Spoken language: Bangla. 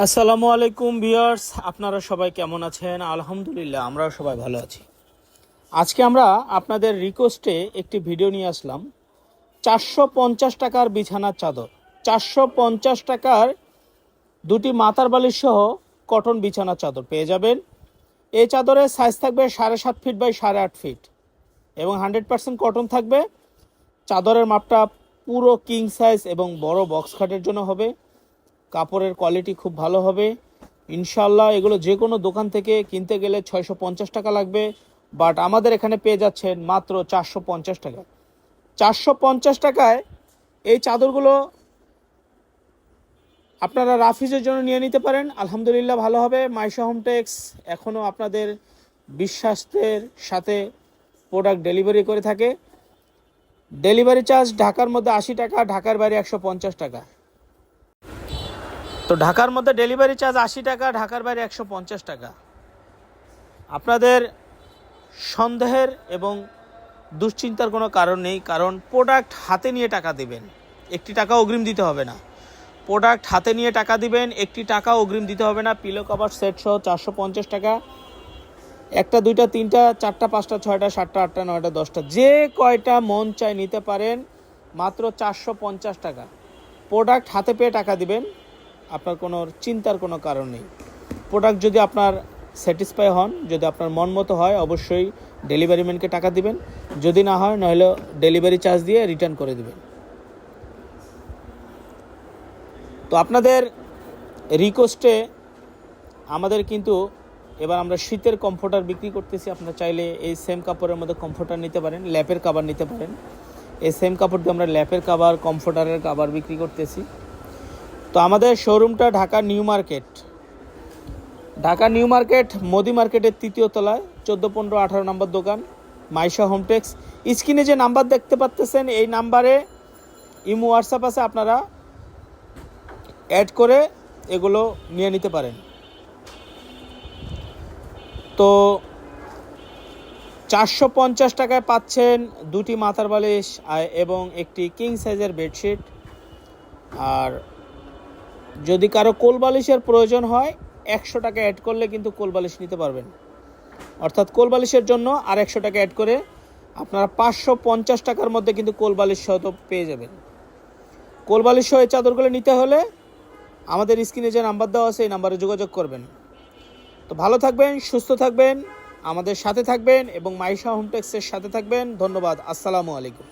আসসালামু আলাইকুম ভিউয়ার্স, আপনারা সবাই কেমন আছেন? আলহামদুলিল্লাহ, আমরাও সবাই ভালো আছি। আজকে আমরা আপনাদের রিকোয়েস্টে একটি ভিডিও নিয়ে আসলাম। 450 টাকার বিছানার চাদর, 450 টাকার দুটি মাথার বালিশ সহ কটন বিছানার চাদর পেয়ে যাবেন। এই চাদরের সাইজ থাকবে 7.5 ফিট বাই 8.5 ফিট এবং 100% কটন থাকবে। চাদরের মাপটা পুরো কিং সাইজ এবং বড় বক্স খাটের জন্য হবে। কাপড়ের কোয়ালিটি খুব ভালো হবে ইনশাল্লাহ। এগুলো যে কোনো দোকান থেকে কিনতে গেলে 650 টাকা লাগবে, বাট আমাদের এখানে পেয়ে যাচ্ছেন মাত্র 450 টাকা। 450 টাকায় এই চাদরগুলো আপনারা রাফিজের জন্য নিয়ে নিতে পারেন, আলহামদুলিল্লাহ ভালো হবে। মাইশা হোমটেক্স এখনও আপনাদের বিশ্বাসের সাথে প্রোডাক্ট ডেলিভারি করে থাকে। ডেলিভারি চার্জ ঢাকার মধ্যে 80 টাকা, ঢাকার বাইরে 150 টাকা। তো ঢাকার মধ্যে ডেলিভারি চার্জ 80 টাকা, ঢাকার বাইরে 150 টাকা। আপনাদের সন্দেহের এবং দুশ্চিন্তার কোনো কারণ নেই, কারণ প্রোডাক্ট হাতে নিয়ে টাকা দিবেন, একটি টাকা অগ্রিম দিতে হবে না। প্রোডাক্ট হাতে নিয়ে টাকা দিবেন, একটি টাকা অগ্রিম দিতে হবে না। পিলো কভার সেট সহ 450 টাকা। একটা, দুইটা, তিনটা, চারটা, পাঁচটা, ছয়টা, সাতটা, আটটা, নয়টা, 10টা, যে কয়টা মন চাই নিতে পারেন, মাত্র 450 টাকা। প্রোডাক্ট হাতে পেয়ে টাকা দিবেন, আপনার কোনো চিন্তার কোনো কারণ নেই। প্রোডাক্ট যদি আপনার স্যাটিসফাই হন, যদি আপনার মন মতো হয়, অবশ্যই ডেলিভারি ম্যানকে টাকা দিবেন। যদি না হয়, নইলে ডেলিভারি চার্জ দিয়ে রিটার্ন করে দিবেন। তো আপনাদের রিকোয়েস্টে আমাদের কিন্তু এবার আমরা শীতের কমফোর্টার বিক্রি করতেছি। আপনারা চাইলে এই সেম কাপড়ের মধ্যে কমফোর্টার নিতে পারেন, ল্যাপের কাভার নিতে পারেন। এই সেম কাপড় দিয়ে আমরা ল্যাপের কাভার, কমফোর্টারের কাভার বিক্রি করতেছি। তো আমাদের শোরুমটা ঢাকা নিউ মার্কেট মোদি মার্কেটের 3য় তলায় 14, 15, 18 নম্বর দোকান, মাইশা হোমটেক্স। স্ক্রিনে যে নাম্বার দেখতে পাচ্ছেন, এই নাম্বারে ইমো হোয়াটসঅ্যাপ আছে, আপনারা অ্যাড করে এগুলো নিয়ে নিতে পারেন। তো 450 টাকায় পাচ্ছেন দুটি মাথার বালিশ এবং একটি কিং সাইজের বেডশিট। আর যদি কারো কোল বালিশের প্রয়োজন হয়, 100 টাকা অ্যাড করলে কিন্তু কোল বালিশ নিতে পারবেন। অর্থাৎ কোল বালিশের জন্য আর 100 টাকা অ্যাড করে আপনারা 550 টাকার মধ্যে কিন্তু কোল বালিশ সহ পেয়ে যাবেন। কোল বালিশ সহ এই চাদরগুলো নিতে হলে আমাদের স্ক্রিনে যে নাম্বার দেওয়া আছে, এই নাম্বারে যোগাযোগ করবেন। তো ভালো থাকবেন, সুস্থ থাকবেন, আমাদের সাথে থাকবেন এবং মাইশা হোমটেক্সের সাথে থাকবেন। ধন্যবাদ। আসসালামু আলাইকুম।